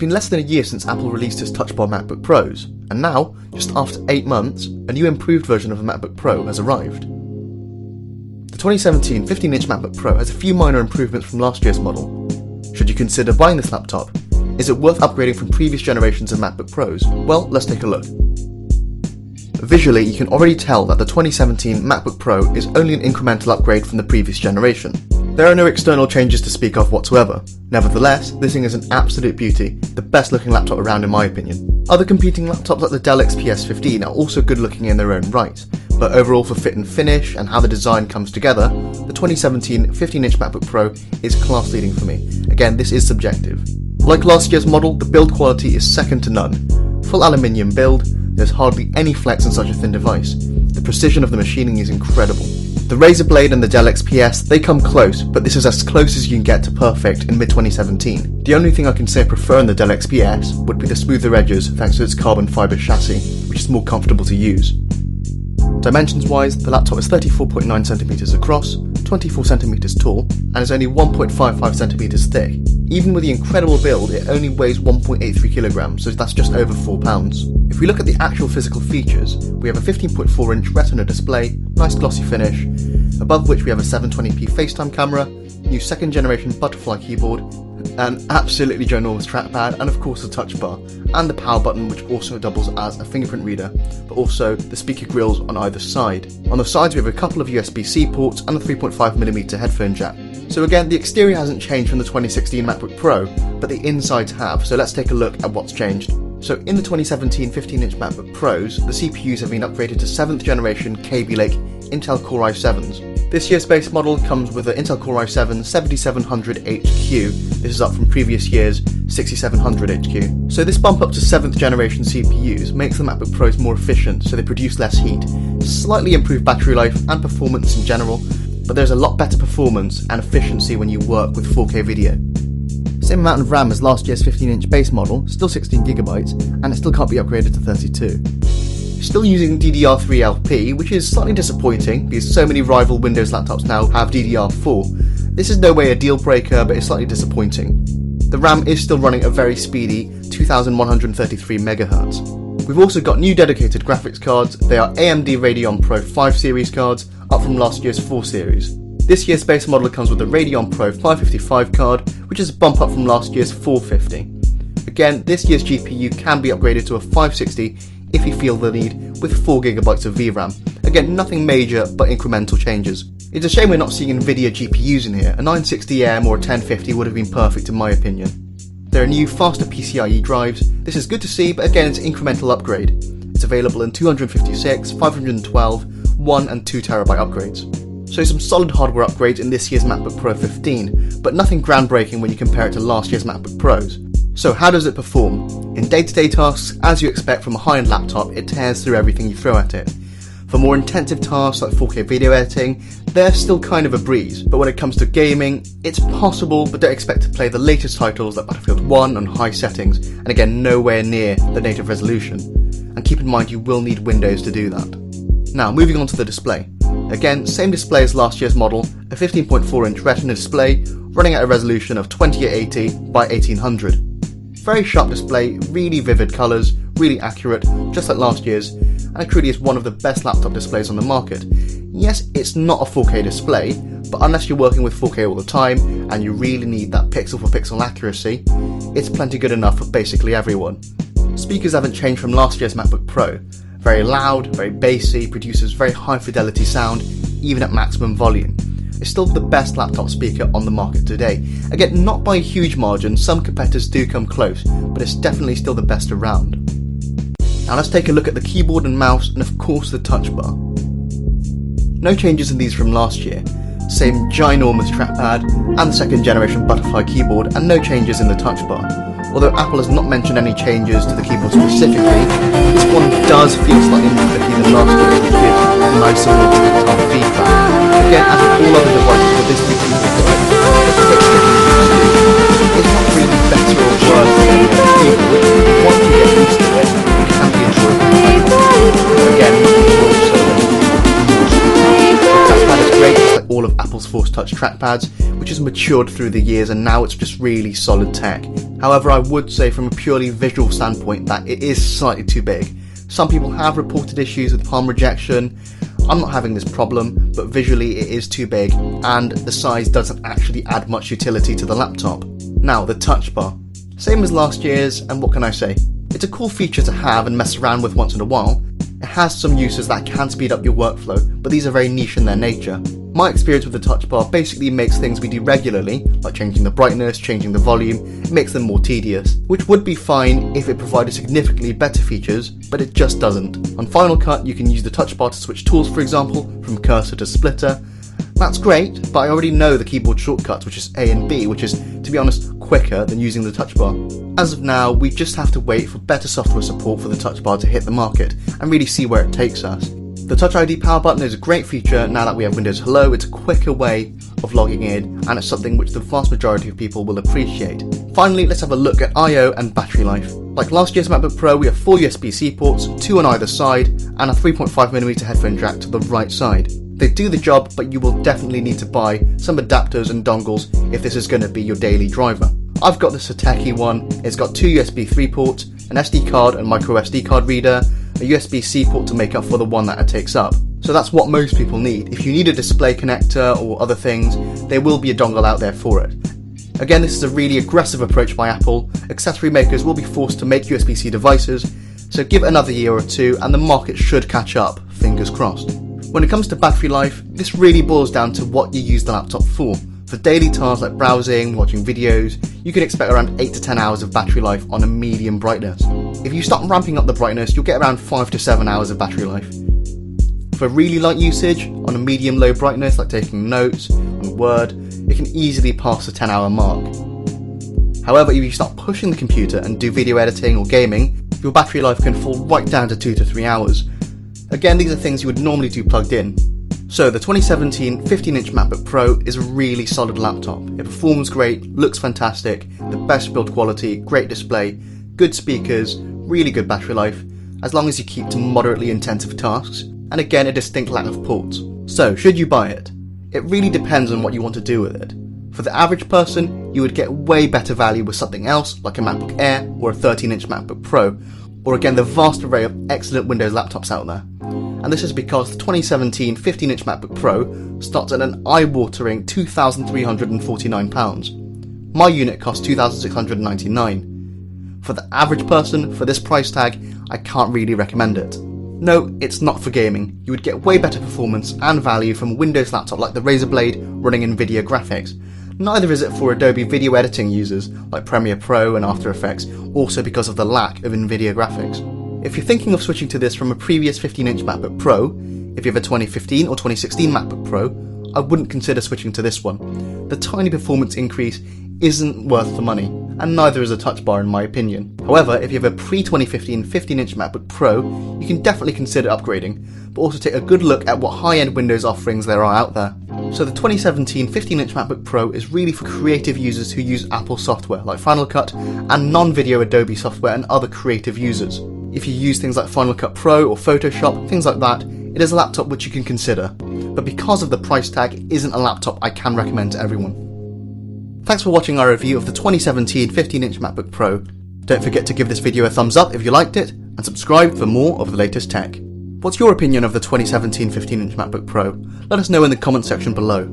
been less than a year since Apple released its Touch Bar MacBook Pros, and now, just after 8 months, a new improved version of the MacBook Pro has arrived. The 2017 15-inch MacBook Pro has a few minor improvements from last year's model. Should you consider buying this laptop? Is it worth upgrading from previous generations of MacBook Pros? Well, let's take a look. Visually, you can already tell that the 2017 MacBook Pro is only an incremental upgrade from the previous generation. There are no external changes to speak of whatsoever. Nevertheless, this thing is an absolute beauty, the best looking laptop around in my opinion. Other competing laptops like the Dell XPS 15 are also good looking in their own right, but overall for fit and finish and how the design comes together, the 2017 15-inch MacBook Pro is class leading for me. Again, this is subjective. Like last year's model, the build quality is second to none. Full aluminium build, there's hardly any flex in such a thin device. The precision of the machining is incredible. The Razer Blade and the Dell XPS, they come close, but this is as close as you can get to perfect in mid-2017. The only thing I can say I prefer in the Dell XPS would be the smoother edges thanks to its carbon fibre chassis, which is more comfortable to use. Dimensions wise, the laptop is 34.9cm across, 24cm tall, and is only 1.55cm thick. Even with the incredible build, it only weighs 1.83kg, so that's just over 4 pounds. If we look at the actual physical features, we have a 15.4-inch Retina display, nice glossy finish, above which we have a 720p FaceTime camera, new second generation butterfly keyboard, an absolutely ginormous trackpad, and of course the touch bar, and the power button which also doubles as a fingerprint reader, but also the speaker grills on either side. On the sides we have a couple of USB-C ports and a 3.5mm headphone jack. So again, the exterior hasn't changed from the 2016 MacBook Pro, but the insides have, so let's take a look at what's changed. So in the 2017 15-inch MacBook Pros, the CPUs have been upgraded to 7th generation Kaby Lake Intel Core i7s. This year's base model comes with an Intel Core i7 7700HQ, this is up from previous year's 6700HQ. So this bump up to 7th generation CPUs makes the MacBook Pros more efficient, so they produce less heat, slightly improved battery life and performance in general, but there's a lot better performance and efficiency when you work with 4K video. Same amount of RAM as last year's 15-inch base model, still 16GB, and it still can't be upgraded to 32. Still using DDR3 LP, which is slightly disappointing because so many rival Windows laptops now have DDR4. This is no way a deal breaker, but it's slightly disappointing. The RAM is still running a very speedy 2133MHz. We've also got new dedicated graphics cards. They are AMD Radeon Pro 5 series cards, up from last year's 4 series. This year's base model comes with the Radeon Pro 555 card, which is a bump up from last year's 450. Again, this year's GPU can be upgraded to a 560 if you feel the need, with 4GB of VRAM. Again, nothing major, but incremental changes. It's a shame we're not seeing Nvidia GPUs in here. A 960M or a 1050 would have been perfect in my opinion. There are new faster PCIe drives. This is good to see, but again it's an incremental upgrade. It's available in 256, 512, 1 and 2TB upgrades. So some solid hardware upgrades in this year's MacBook Pro 15, but nothing groundbreaking when you compare it to last year's MacBook Pros. So how does it perform? In day-to-day tasks, as you expect from a high-end laptop, it tears through everything you throw at it. For more intensive tasks like 4K video editing, they're still kind of a breeze, but when it comes to gaming, it's possible, but don't expect to play the latest titles like Battlefield 1 on high settings, and again nowhere near the native resolution. And keep in mind you will need Windows to do that. Now moving on to the display. Again, same display as last year's model, a 15.4-inch Retina display running at a resolution of 2880 by 1800. Very sharp display, really vivid colours, really accurate, just like last year's, and it truly is one of the best laptop displays on the market. Yes, it's not a 4K display, but unless you're working with 4K all the time and you really need that pixel for pixel accuracy, it's plenty good enough for basically everyone. Speakers haven't changed from last year's MacBook Pro. Very loud, very bassy, produces very high fidelity sound, even at maximum volume. It's still the best laptop speaker on the market today. Again, not by a huge margin, some competitors do come close, but it's definitely still the best around. Now let's take a look at the keyboard and mouse, and of course the touch bar. No changes in these from last year. Same ginormous trackpad, and the second generation butterfly keyboard, and no changes in the touch bar. Although Apple has not mentioned any changes to the keyboard specifically, this one does feel slightly more clicky than last year, which gives nice and more tactile feedback. Again, as with all other devices with this big keyboard, it's not really better or worse than any other keyboard. Once you get used to it, it can be enjoyable. Again, the touchpad is great, just like all of Apple's Force Touch trackpads, which has matured through the years and now it's just really solid tech. However, I would say from a purely visual standpoint that it is slightly too big. Some people have reported issues with palm rejection. I'm not having this problem, but visually it is too big, and the size doesn't actually add much utility to the laptop. Now, the touch bar. Same as last year's, and what can I say? It's a cool feature to have and mess around with once in a while. It has some uses that can speed up your workflow, but these are very niche in their nature. My experience with the touch bar basically makes things we do regularly, like changing the brightness, changing the volume, it makes them more tedious, which would be fine if it provided significantly better features, but it just doesn't. On Final Cut, you can use the touch bar to switch tools, for example, from cursor to splitter. That's great, but I already know the keyboard shortcuts, which is A and B, which is, to be honest, quicker than using the touch bar. As of now, we just have to wait for better software support for the touch bar to hit the market, and really see where it takes us. The Touch ID power button is a great feature now that we have Windows Hello. It's a quicker way of logging in, and it's something which the vast majority of people will appreciate. Finally, let's have a look at I/O and battery life. Like last year's MacBook Pro, we have 4 USB-C ports, 2 on either side, and a 3.5mm headphone jack to the right side. They do the job, but you will definitely need to buy some adapters and dongles if this is going to be your daily driver. I've got the Satechi one. It's got 2 USB 3 ports, an SD card and micro SD card reader, a USB-C port to make up for the one that it takes up. So that's what most people need. If you need a display connector or other things, there will be a dongle out there for it. Again, this is a really aggressive approach by Apple. Accessory makers will be forced to make USB-C devices, so give it another year or two and the market should catch up, fingers crossed. When it comes to battery life, this really boils down to what you use the laptop for. For daily tasks like browsing, watching videos, you can expect around 8 to 10 hours of battery life on a medium brightness. If you start ramping up the brightness, you'll get around 5 to 7 hours of battery life. For really light usage, on a medium low brightness like taking notes on Word, it can easily pass the 10-hour mark. However, if you start pushing the computer and do video editing or gaming, your battery life can fall right down to 2 to 3 hours. Again, these are things you would normally do plugged in. So the 2017 15-inch MacBook Pro is a really solid laptop. It performs great, looks fantastic, the best build quality, great display, good speakers, really good battery life, as long as you keep to moderately intensive tasks, and again a distinct lack of ports. So should you buy it? It really depends on what you want to do with it. For the average person, you would get way better value with something else like a MacBook Air or a 13-inch MacBook Pro, or again the vast array of excellent Windows laptops out there. And this is because the 2017 15-inch MacBook Pro starts at an eye-watering £2,349. My unit costs £2,699. For the average person, for this price tag, I can't really recommend it. No, it's not for gaming. You would get way better performance and value from a Windows laptop like the Razer Blade running NVIDIA graphics. Neither is it for Adobe video editing users like Premiere Pro and After Effects, also because of the lack of NVIDIA graphics. If you're thinking of switching to this from a previous 15-inch MacBook Pro, if you have a 2015 or 2016 MacBook Pro, I wouldn't consider switching to this one. The tiny performance increase isn't worth the money, and neither is a touch bar in my opinion. However, if you have a pre-2015 15-inch MacBook Pro, you can definitely consider upgrading, but also take a good look at what high-end Windows offerings there are out there. So the 2017 15-inch MacBook Pro is really for creative users who use Apple software like Final Cut and non-video Adobe software and other creative users. If you use things like Final Cut Pro or Photoshop, things like that, it is a laptop which you can consider. But because of the price tag, it isn't a laptop I can recommend to everyone. Thanks for watching our review of the 2017 15-inch MacBook Pro. Don't forget to give this video a thumbs up if you liked it, and subscribe for more of the latest tech. What's your opinion of the 2017 15-inch MacBook Pro? Let us know in the comment section below.